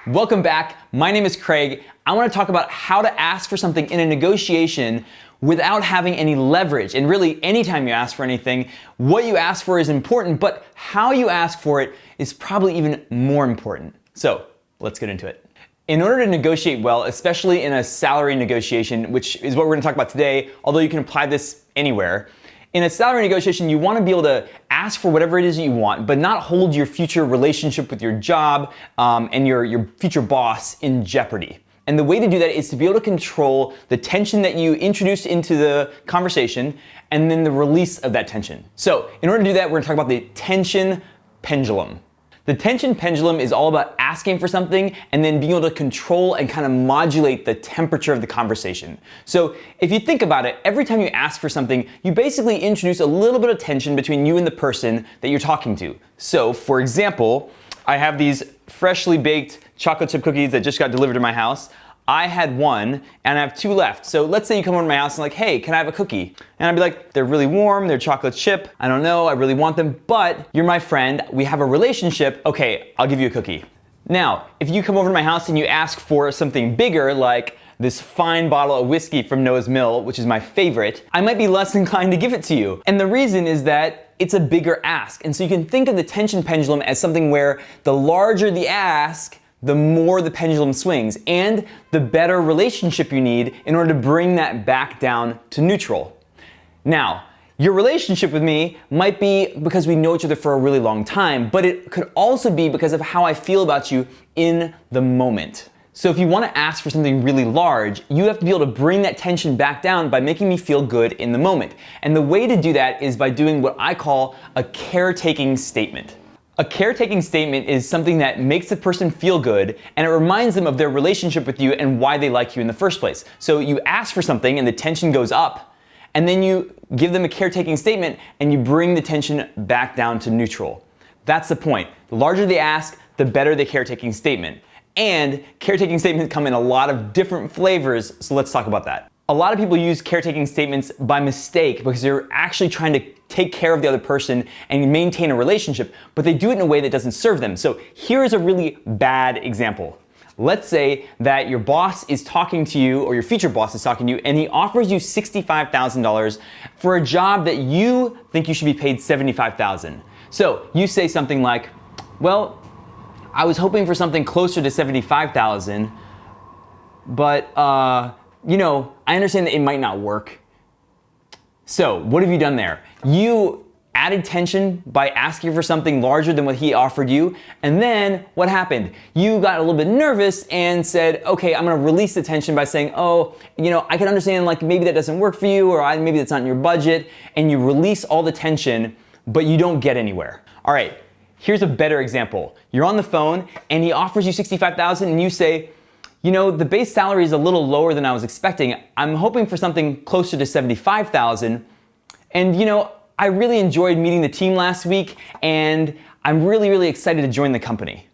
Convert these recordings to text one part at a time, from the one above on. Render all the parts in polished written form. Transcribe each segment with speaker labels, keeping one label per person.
Speaker 1: Welcome back. My name is Craig. I want to talk about how to ask for something in a negotiation without having any leverage. And really, anytime you ask for anything, what you ask for is important, but how you ask for it is probably even more important. So let's get into it. In order to negotiate well, especially in a salary negotiation, which is what we're going to talk about today, although you can apply this anywhere, in a salary negotiation, you want to be able to ask for whatever it is that you want, but not hold your future relationship with your job and your future boss in jeopardy. And the way to do that is to be able to control the tension that you introduce into the conversation and then the release of that tension. So in order to do that, we're going to talk about the tension pendulum. The tension pendulum is all about asking for something and then being able to control and kind of modulate the temperature of the conversation. So if you think about it, every time you ask for something, you basically introduce a little bit of tension between you and the person that you're talking to. So for example, I have these freshly baked chocolate chip cookies that just got delivered to my house. I had one and I have two left. So let's say you come over to my house and like, hey, can I have a cookie? And I'd be like, they're really warm, they're chocolate chip. I don't know, I really want them, but you're my friend, we have a relationship, okay, I'll give you a cookie. Now, if you come over to my house and you ask for something bigger, like this fine bottle of whiskey from Noah's Mill, which is my favorite, I might be less inclined to give it to you. And the reason is that it's a bigger ask. And so you can think of the tension pendulum as something where the larger the ask, the more the pendulum swings, and the better relationship you need in order to bring that back down to neutral. Now, your relationship with me might be because we know each other for a really long time, but it could also be because of how I feel about you in the moment. So if you want to ask for something really large, you have to be able to bring that tension back down by making me feel good in the moment. And the way to do that is by doing what I call a caretaking statement. A caretaking statement is something that makes the person feel good and it reminds them of their relationship with you and why they like you in the first place. So you ask for something and the tension goes up, and then you give them a caretaking statement and you bring the tension back down to neutral. That's the point. The larger the ask, the better the caretaking statement. And caretaking statements come in a lot of different flavors, so let's talk about that. A lot of people use caretaking statements by mistake because they're actually trying to take care of the other person and maintain a relationship, but they do it in a way that doesn't serve them. So here's a really bad example. Let's say that your boss is talking to you, or your future boss is talking to you, and he offers you $65,000 for a job that you think you should be paid $75,000. So you say something like, well, I was hoping for something closer to $75,000, but you know, I understand that it might not work. So what have you done there? You added tension by asking for something larger than what he offered you, and then what happened? You got a little bit nervous and said, okay, I'm gonna release the tension by saying, oh, you know, I can understand like maybe that doesn't work for you, or maybe that's not in your budget, and you release all the tension, but you don't get anywhere. All right, here's a better example. You're on the phone and he offers you $65,000 and you say, you know, the base salary is a little lower than I was expecting. I'm hoping for something closer to $75,000. And you know, I really enjoyed meeting the team last week and I'm really, really excited to join the company.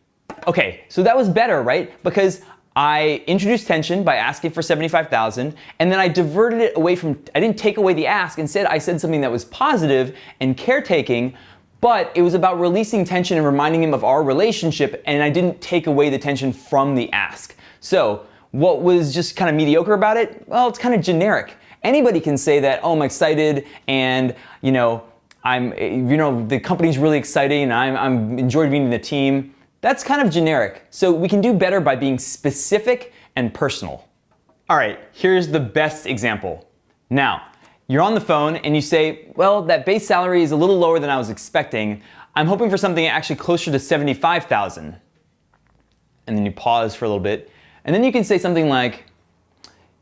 Speaker 1: Okay, so that was better, right? Because I introduced tension by asking for $75,000 and then I diverted it away from, I didn't take away the ask. Instead, I said something that was positive and caretaking, but it was about releasing tension and reminding him of our relationship, and I didn't take away the tension from the ask. So what was just kind of mediocre about it? Well, it's kind of generic. Anybody can say that, oh, I'm excited and, you know, the company's really exciting and I'm enjoyed meeting the team. That's kind of generic. So we can do better by being specific and personal. All right, here's the best example. Now, you're on the phone and you say, well, that base salary is a little lower than I was expecting. I'm hoping for something actually closer to $75,000. And then you pause for a little bit. And then you can say something like,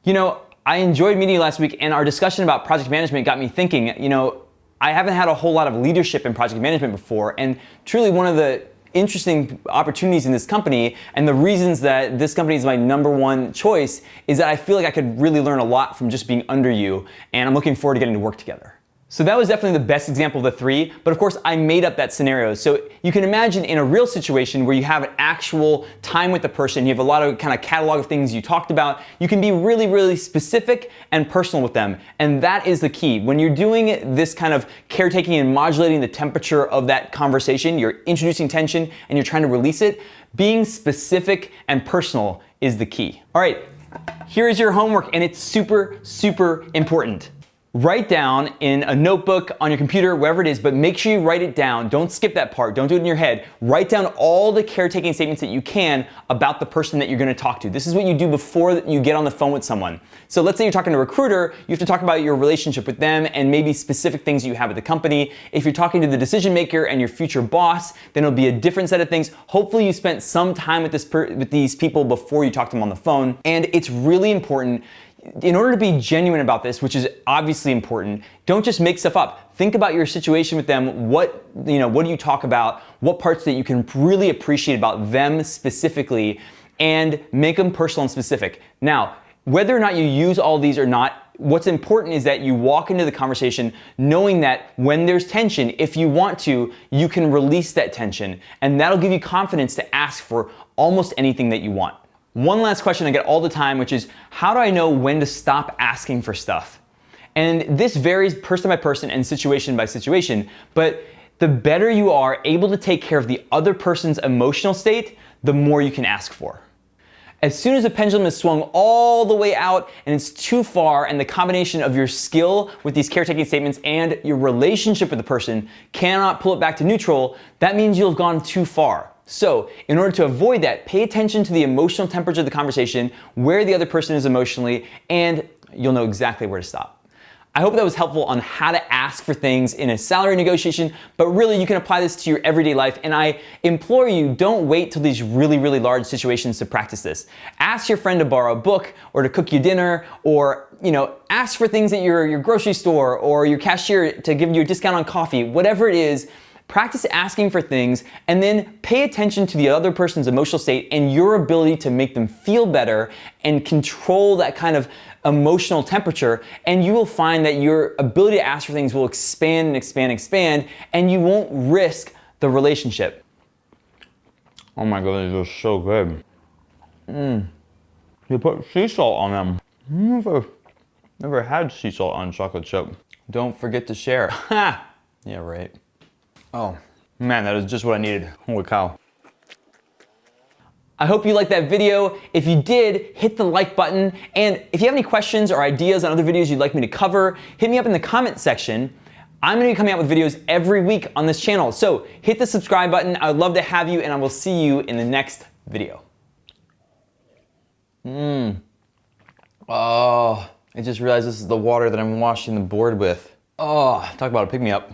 Speaker 1: you know, I enjoyed meeting you last week and our discussion about project management got me thinking, you know, I haven't had a whole lot of leadership in project management before, and truly one of the interesting opportunities in this company and the reasons that this company is my #1 choice is that I feel like I could really learn a lot from just being under you, and I'm looking forward to getting to work together. So that was definitely the best example of the three, but of course I made up that scenario. So you can imagine in a real situation where you have an actual time with the person, you have a lot of kind of catalog of things you talked about, you can be really, really specific and personal with them. And that is the key. When you're doing this kind of caretaking and modulating the temperature of that conversation, you're introducing tension and you're trying to release it, being specific and personal is the key. All right, here is your homework, and it's super, super important. Write down in a notebook, on your computer, wherever it is, but make sure you write it down. Don't skip that part. Don't do it in your head. Write down all the caretaking statements that you can about the person that you're going to talk to. This is what you do before you get on the phone with someone. So let's say you're talking to a recruiter, you have to talk about your relationship with them and maybe specific things you have at the company. If you're talking to the decision maker and your future boss, then it'll be a different set of things. Hopefully you spent some time with these people before you talk to them on the phone. And it's really important, in order to be genuine about this, which is obviously important, don't just make stuff up. Think about your situation with them. What do you talk about? What parts that you can really appreciate about them specifically, and make them personal and specific. Now, whether or not you use all these or not, what's important is that you walk into the conversation knowing that when there's tension, if you want to, you can release that tension, and that'll give you confidence to ask for almost anything that you want. One last question I get all the time, which is, how do I know when to stop asking for stuff? And this varies person by person and situation by situation, but the better you are able to take care of the other person's emotional state, the more you can ask for. As soon as the pendulum is swung all the way out and it's too far, and the combination of your skill with these caretaking statements and your relationship with the person cannot pull it back to neutral, that means you'll have gone too far. So, in order to avoid that, pay attention to the emotional temperature of the conversation, where the other person is emotionally, and you'll know exactly where to stop. I hope that was helpful on how to ask for things in a salary negotiation, but really you can apply this to your everyday life, and I implore you, don't wait till these really, really large situations to practice this. Ask your friend to borrow a book or to cook you dinner, or ask for things at your grocery store or your cashier to give you a discount on coffee, whatever it is. Practice asking for things, and then pay attention to the other person's emotional state and your ability to make them feel better and control that kind of emotional temperature, and you will find that your ability to ask for things will expand and expand and expand, and you won't risk the relationship. Oh my god, these are so good. You put sea salt on them. Never had sea salt on chocolate chip. Don't forget to share. Ha! Yeah, right. Oh, man, that is just what I needed. Holy cow. I hope you liked that video. If you did, hit the like button. And if you have any questions or ideas on other videos you'd like me to cover, hit me up in the comment section. I'm gonna be coming out with videos every week on this channel. So hit the subscribe button. I would love to have you, and I will see you in the next video. Oh, I just realized this is the water that I'm washing the board with. Oh, talk about a pick-me-up.